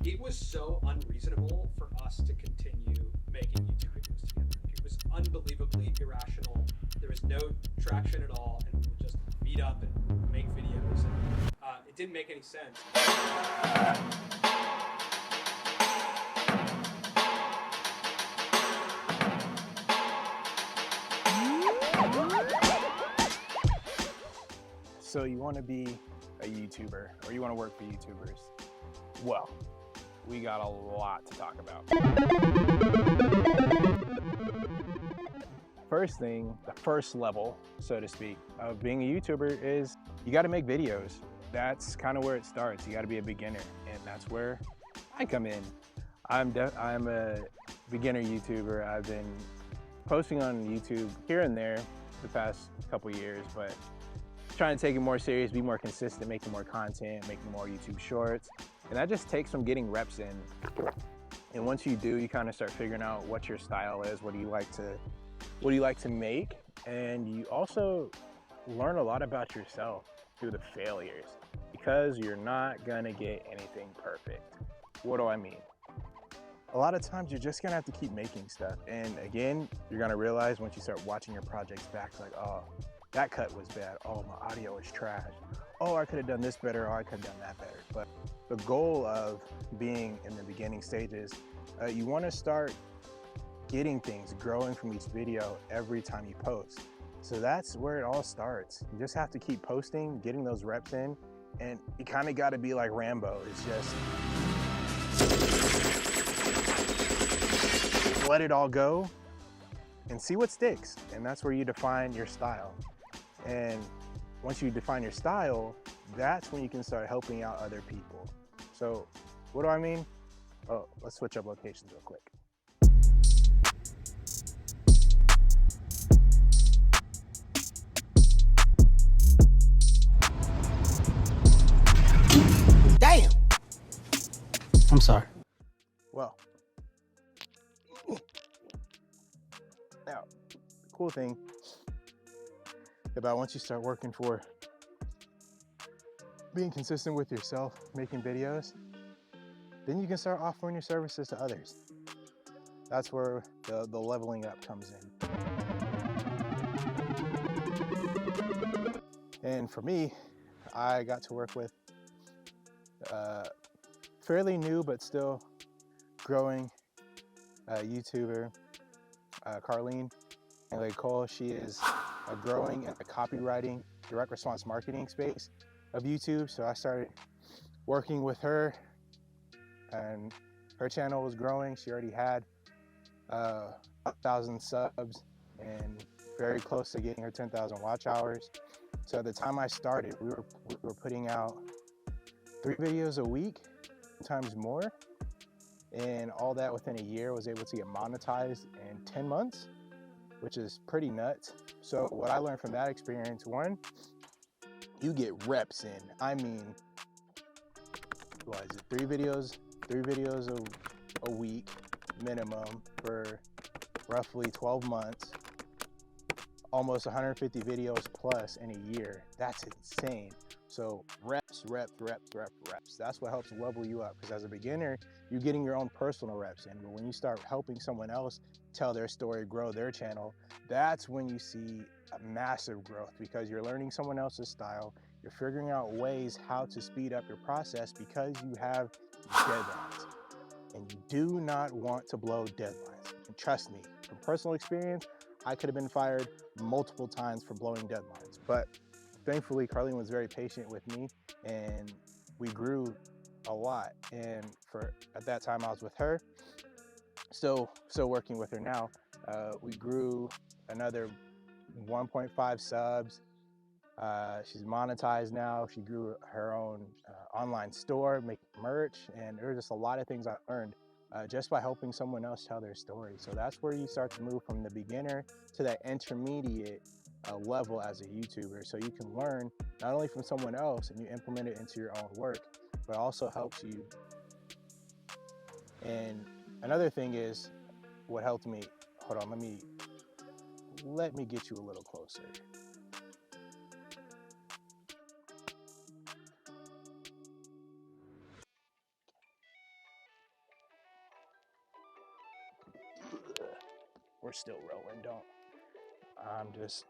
it was so unreasonable for us to continue making YouTube videos together. It was unbelievably irrational. There was no traction at all, and we would just meet up and make videos. And, it didn't make any sense. So you want to be a YouTuber, or you want to work for YouTubers? Well, we got a lot to talk about. First thing, the first level, so to speak, of being a YouTuber is you got to make videos. That's kind of where it starts. You got to be a beginner, and that's where I come in. I'm a beginner YouTuber. I've been posting on YouTube here and there the past couple years, but trying to take it more serious, be more consistent, making more content, making more YouTube shorts. And that just takes some getting reps in. And once you do, you kind of start figuring out what your style is, what do you like to make, and you also learn a lot about yourself through the failures, because you're not gonna get anything perfect. What do I mean? A lot of times you're just gonna have to keep making stuff, and again, you're gonna realize once you start watching your projects back, like, oh, that cut was bad, oh, my audio is trash, oh, I could have done this better, or I could have done that better. But the goal of being in the beginning stages, you want to start getting things, growing from each video every time you post. So that's where it all starts. You just have to keep posting, getting those reps in, and you kind of got to be like Rambo. It's just let it all go and see what sticks. And that's where you define your style. And once you define your style, that's when you can start helping out other people. So what do I mean? Oh, let's switch up locations real quick. Damn! I'm sorry. Well, now, the cool thing about once you start working for being consistent with yourself, making videos, then you can start offering your services to others. That's where the leveling up comes in. And for me, I got to work with fairly new but still growing YouTuber, Colin and Cole. She is growing in the copywriting, direct response marketing space of YouTube. So I started working with her, and her channel was growing. She already had 1,000 subs and very close to getting her 10,000 watch hours. So at the time I started, we were putting out 3 videos a week, sometimes more, and all that within a year. Was able to get monetized in 10 months, which is pretty nuts. So what I learned from that experience, one, you get reps in. I mean, what is it, 3 videos a week minimum for roughly 12 months, almost 150 videos plus in a year. That's insane. So reps. That's what helps level you up, because as a beginner, you're getting your own personal reps in. But when you start helping someone else tell their story, grow their channel, that's when you see a massive growth, because you're learning someone else's style. You're figuring out ways how to speed up your process because you have deadlines. And you do not want to blow deadlines. And trust me, from personal experience, I could have been fired multiple times for blowing deadlines. But thankfully, Colin was very patient with me, and we grew a lot. And at that time, I was with her, still working with her now. We grew another 1.5 subs. She's monetized now. She grew her own online store, making merch, and there were just a lot of things I learned just by helping someone else tell their story. So that's where you start to move from the beginner to that intermediate level as a YouTuber. So you can learn not only from someone else and you implement it into your own work, but also helps you. And another thing is what helped me, hold on, let me get you a little closer. we're still rolling. Don't. I'm just,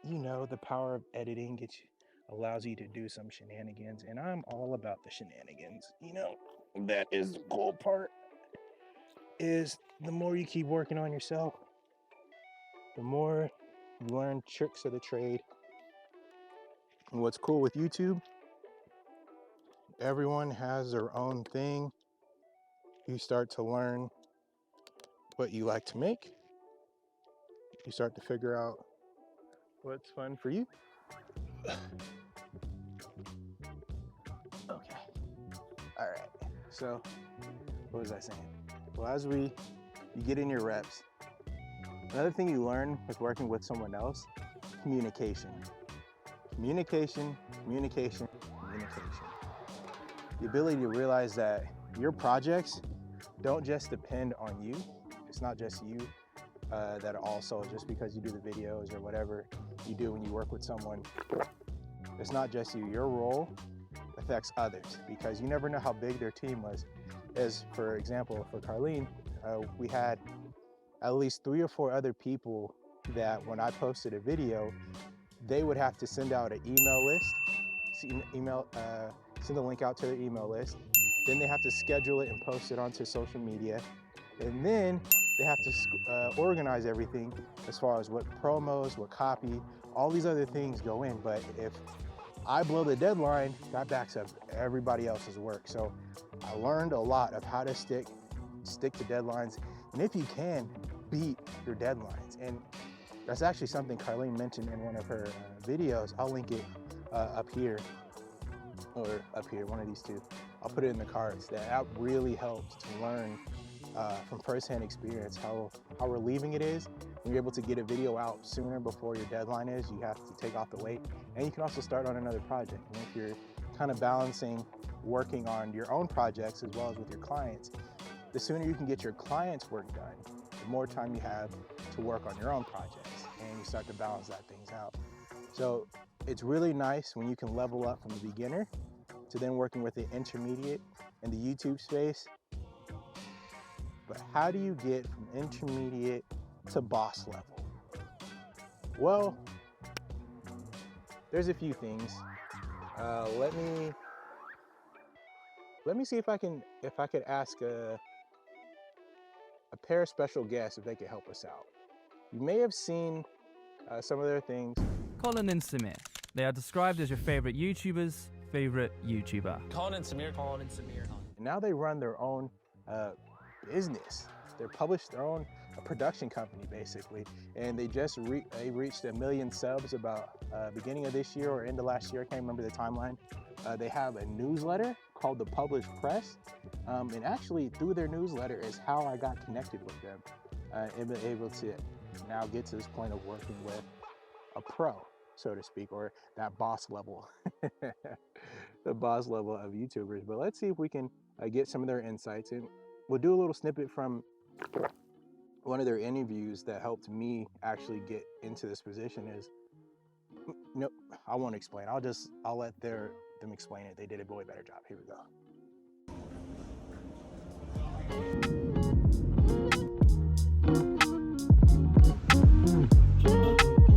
you know, the power of editing allows you to do some shenanigans, and I'm all about the shenanigans. You know, that is the cool part. Is the more you keep working on yourself, the more you learn tricks of the trade. And what's cool with YouTube, everyone has their own thing. You start to learn what you like to make. You start to figure out what's fun for you. Okay. All right. So, what was I saying? Well, as you get in your reps, another thing you learn with working with someone else, communication. Communication, communication, communication. The ability to realize that your projects don't just depend on you. It's not just you that also, just because you do the videos or whatever you do when you work with someone, it's not just you. Your role affects others, because you never know how big their team was. As for example, for Colleen, we had at least 3 or 4 other people that when I posted a video, they would have to send out an email list, send the link out to their email list. Then they have to schedule it and post it onto social media. And then they have to organize everything as far as what promos, what copy, all these other things go in. But if I blow the deadline, that backs up everybody else's work. So I learned a lot of how to stick to deadlines. And if you can, beat your deadlines. And that's actually something Carlene mentioned in one of her videos. I'll link it up here, or up here, one of these two. I'll put it in the cards. That really helped to learn from firsthand experience how relieving it is when you're able to get a video out sooner before your deadline is. You have to take off the weight, and you can also start on another project. And if you're kind of balancing working on your own projects as well as with your clients, the sooner you can get your clients' work done, the more time you have to work on your own projects, and you start to balance that things out. So it's really nice when you can level up from the beginner to then working with the intermediate in the YouTube space. But how do you get from intermediate to boss level? Well, there's a few things. Let me see if I could ask a pair of special guests if they could help us out. You may have seen some of their things. Colin and Samir. They are described as your favorite YouTuber's favorite YouTuber. Colin and Samir. And now they run their own business. They're published their own production company, basically. And they just reached 1 million subs about beginning of this year or end of last year. I can't remember the timeline. They have a newsletter called The Published Press. And actually, through their newsletter is how I got connected with them and been able to now get to this point of working with a pro, so to speak, or that boss level, the boss level of YouTubers. But let's see if we can get some of their insights. And we'll do a little snippet from one of their interviews that helped me actually get into this position. Is nope, I won't explain. I'll let them explain it. They did a way better job. Here we go.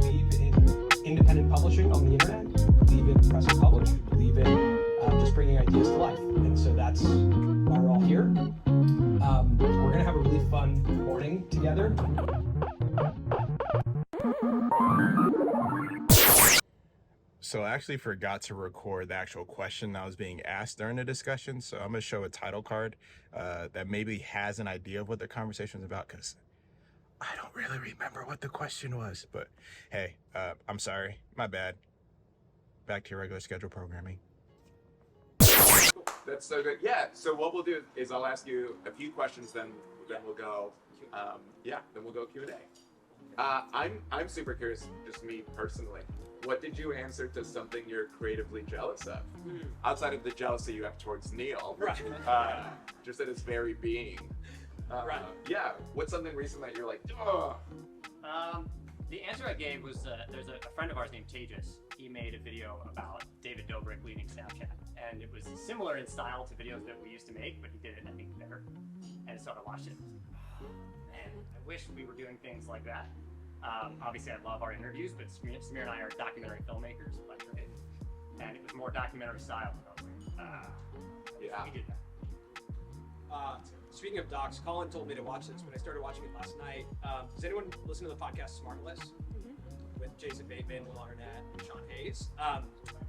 Believe in independent publishing on the internet, believe in press and publish, believe in just bringing ideas to life. And so that's why we're all here. We're gonna have a really fun morning together. So I actually forgot to record the actual question that was being asked during the discussion. So I'm gonna show a title card that maybe has an idea of what the conversation is about, because I don't really remember what the question was. But hey, I'm sorry, my bad. Back to your regular schedule programming. That's so good. Yeah. So what we'll do is I'll ask you a few questions, then we'll go. Then we'll go Q&A. I'm super curious, just me personally. What did you answer to something you're creatively jealous of? Outside of the jealousy you have towards Neil, Right. Just at his very being. Right. Yeah. What's something recent that you're like, oh? The answer I gave was there's a friend of ours named Tejas. He made a video about David Dobrik leaving Snapchat, and it was similar in style to videos that we used to make, but he did it, I think, better. And so I watched it. and I wish we were doing things like that. Obviously, I love our interviews, but Samir and I are documentary filmmakers by trade, and it was more documentary style. Yeah. We did that. Speaking of docs, Colin told me to watch this, but I started watching it last night. Does anyone listen to the podcast Smartless? With Jason Bateman, Will Arnett, and Sean Hayes?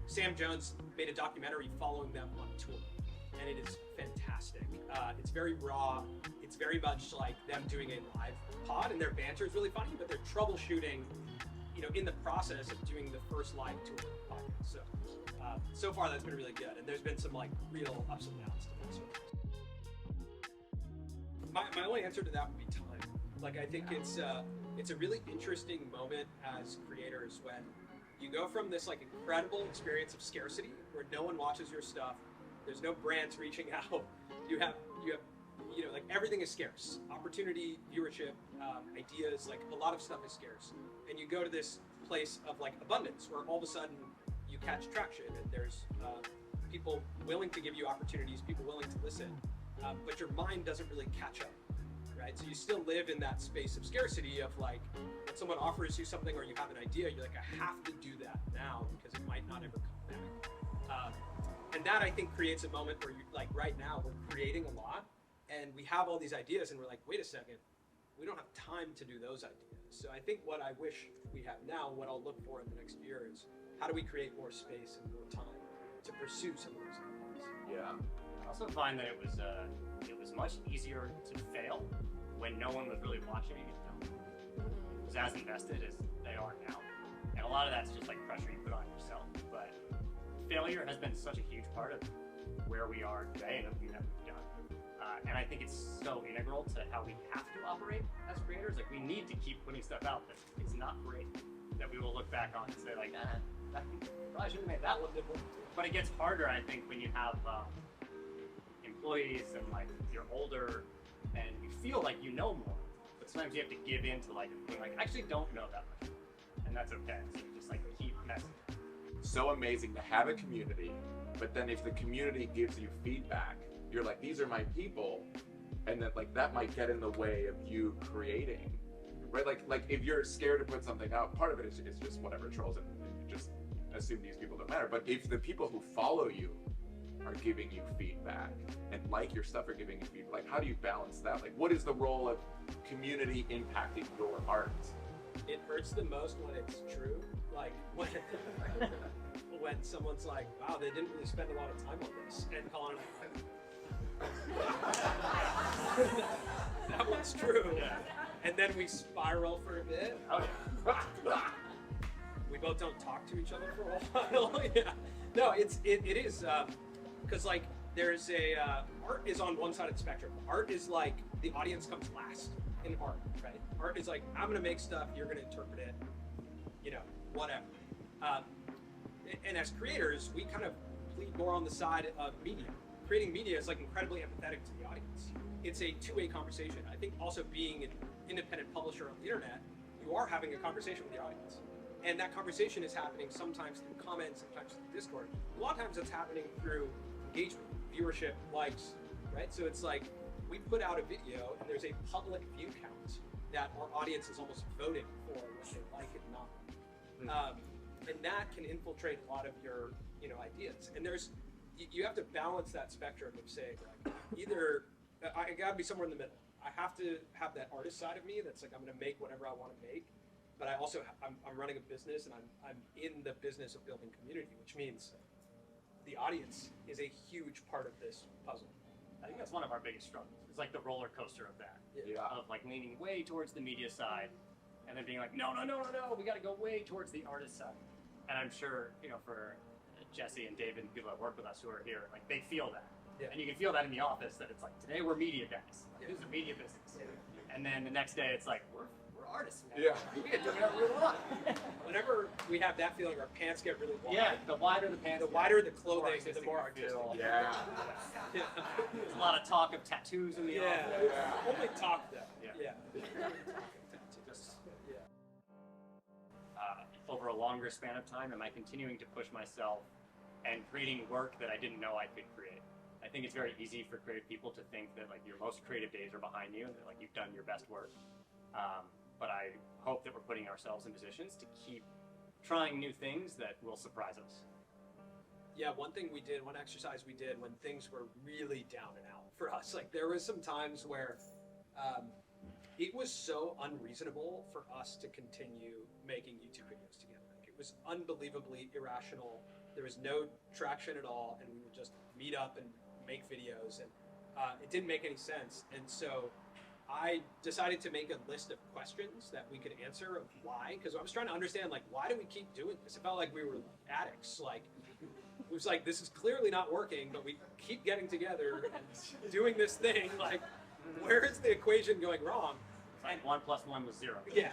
Sam Jones made a documentary following them on tour, and it is fantastic. It's very raw. It's very much like them doing a live pod, and their banter is really funny, but they're troubleshooting, in the process of doing the first live tour podcast. So far that's been really good, and there's been some like real ups and downs to this. My only answer to that would be time. Like, I think it's a really interesting moment as creators when you go from this like incredible experience of scarcity where no one watches your stuff, there's no brands reaching out, you have like everything is scarce, opportunity, viewership, ideas, like a lot of stuff is scarce, and you go to this place of like abundance where all of a sudden you catch traction and there's people willing to give you opportunities, people willing to listen, but your mind doesn't really catch up, right? So you still live in that space of scarcity of like, when someone offers you something or you have an idea, you're like, I have to do that now because it might not ever come back. And that I think creates a moment where you like right now we're creating a lot and we have all these ideas and we're like, wait a second, we don't have time to do those ideas. So I think what I wish we have now, what I'll look for in the next year is how do we create more space and more time to pursue some of those ideas? Yeah. I also find that it was much easier to fail when no one was really watching and was as invested as they are now. And a lot of that's just like pressure you put on yourself. But failure has been such a huge part of where we are today and everything that we've done. And I think it's so integral to how we have to operate as creators. Like, we need to keep putting stuff out that is not great, that we will look back on and say like, that probably should have made that one different. But it gets harder, I think, when you have employees and like you're older and you feel like you know more, but sometimes you have to give in to like being like, I actually don't know that much, and that's okay. So you just like keep messing. So amazing to have a community, but then if the community gives you feedback, you're like, these are my people, and then like that might get in the way of you creating, right? Like if you're scared to put something out, part of it is just whatever, trolls, and you just assume these people don't matter. But if the people who follow you are giving you feedback and like your stuff are giving you feedback, like how do you balance that? Like, what is the role of community impacting your art? It hurts the most when it's true. Like when someone's like, wow, they didn't really spend a lot of time on this, and Colin and I, that one's true. Yeah. And then we spiral for a bit. Oh yeah. We both don't talk to each other for a while. Yeah. No, it is because like there's art is on one side of the spectrum. Art is like the audience comes last in art, right? Art is like, I'm gonna make stuff, you're gonna interpret it, whatever. And as creators, we kind of bleed more on the side of media. Creating media is like incredibly empathetic to the audience. It's a two-way conversation. I think also being an independent publisher on the internet, you are having a conversation with the audience. And that conversation is happening sometimes through comments, sometimes through Discord. A lot of times it's happening through engagement, viewership, likes, right? So it's like, we put out a video and there's a public view count that our audience is almost voting for what they like and not. And that can infiltrate a lot of your ideas. And you have to balance that spectrum of saying like, either I gotta be somewhere in the middle. I have to have that artist side of me that's like, I'm gonna make whatever I wanna make, but I also, I'm running a business and I'm in the business of building community, which means the audience is a huge part of this puzzle. I think that's one of our biggest struggles. It's like the roller coaster of that. Yeah. Of like leaning way towards the media side and then being like, no, we got to go way towards the artist side. And I'm sure, for Jesse and David and people that work with us who are here, like they feel that. Yeah. And you can feel that in the office that it's like, today we're media guys. Like, this is a media business. Yeah. And then the next day it's like, we're artists, man. Yeah. We can do whatever we want. Whenever we have that feeling, our pants get really wide. Yeah, the wider the pants, the wider the clothing, the more artistic. Yeah. Yeah. There's a lot of talk of tattoos in the office. Yeah. Only talk though. Yeah. Just, over a longer span of time, am I continuing to push myself and creating work that I didn't know I could create? I think it's very easy for creative people to think that like your most creative days are behind you and that like you've done your best work. But I hope that we're putting ourselves in positions to keep trying new things that will surprise us. Yeah, one exercise we did when things were really down and out for us, like there was some times where it was so unreasonable for us to continue making YouTube videos together. Like it was unbelievably irrational. There was no traction at all, and we would just meet up and make videos, and it didn't make any sense. And so I decided to make a list of questions that we could answer of why, because I was trying to understand, like, why do we keep doing this? It felt like we were addicts. Like, it was like, this is clearly not working, but we keep getting together and doing this thing. Like, where is the equation going wrong? It's like 1 + 1 was 0. Yeah.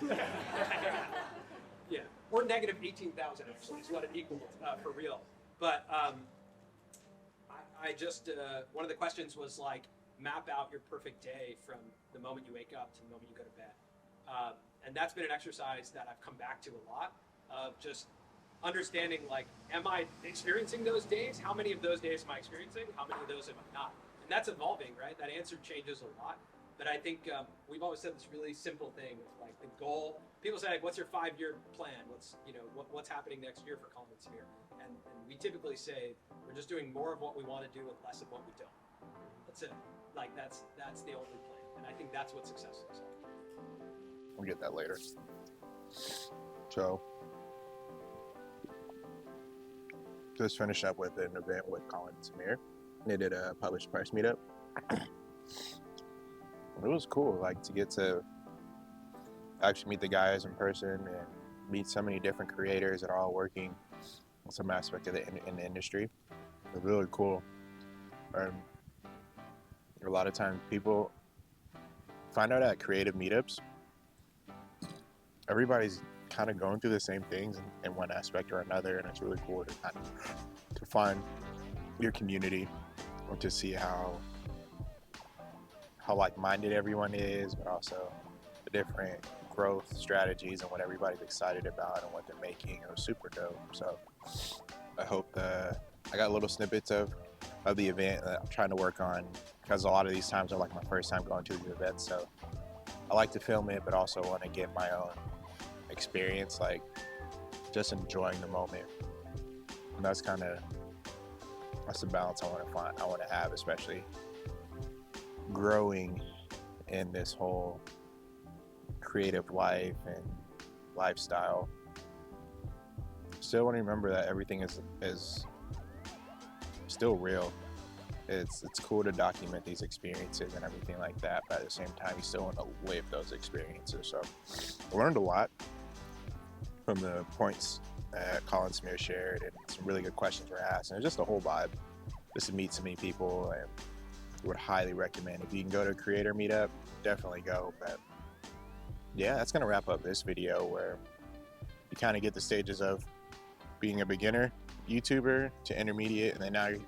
Yeah. Or negative 18,000 actually is what it equaled for real. But I just, one of the questions was like, map out your perfect day from the moment you wake up to the moment you go to bed. And that's been an exercise that I've come back to a lot of just understanding, like, am I experiencing those days? How many of those days am I experiencing? How many of those am I not? And that's evolving, right? That answer changes a lot. But I think we've always said this really simple thing of like the goal. People say, like, what's your 5-year plan? What's happening next year for Colin and Samir? And we typically say we're just doing more of what we want to do with less of what we don't. That's it. Like that's the only plan. And I think that's what success looks like. We'll get that later. So just finish up with an event with Colin and Samir. They did a published press meetup. It was cool, like, to get to actually meet the guys in person and meet so many different creators that are all working in some aspect of in the industry. It was really cool. A lot of times people find out at creative meetups, everybody's kind of going through the same things in one aspect or another, and it's really cool to find your community or to see how like-minded everyone is, but also the different growth strategies and what everybody's excited about and what they're making. It was super dope. So I hope I got little snippets of the event that I'm trying to work on, because a lot of these times are like my first time going to the event. So I like to film it, but also want to get my own experience, like just enjoying the moment. And that's the balance I want to have, especially growing in this whole creative life and lifestyle. Still want to remember that everything is still real. It's cool to document these experiences and everything like that, but at the same time you still want to live those experiences. So I learned a lot from the points that Colin and Samir shared, and some really good questions were asked, and it's just a whole vibe just to meet so many people. And would highly recommend, if you can go to a creator meetup, definitely go. But yeah, that's gonna wrap up this video, where you kind of get the stages of being a beginner YouTuber to intermediate, and then now you're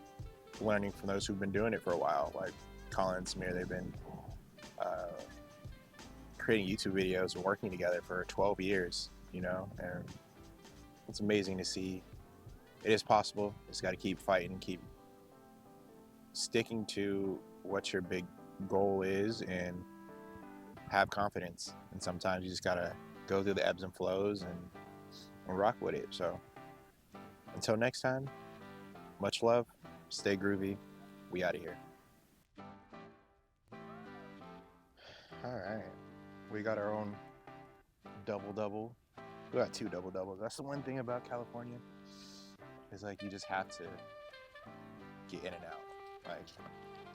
learning from those who've been doing it for a while, like Colin and Samir. They've been creating YouTube videos and working together for 12 years, and it's amazing to see it is possible. Just got to keep fighting, keep sticking to what your big goal is, and have confidence. And sometimes you just gotta go through the ebbs and flows and rock with it. So until next time, much love, stay groovy, we out of here. All right, we got our own double. We got 2 double-doubles. That's the one thing about California, is like you just have to get in and out. Like,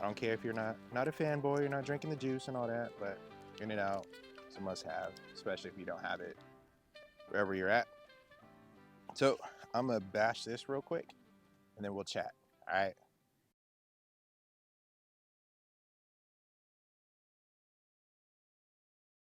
I don't care if you're not a fanboy, you're not drinking the juice and all that, but in and out, it's a must-have, especially if you don't have it wherever you're at. So I'm gonna bash this real quick, and then we'll chat. All right.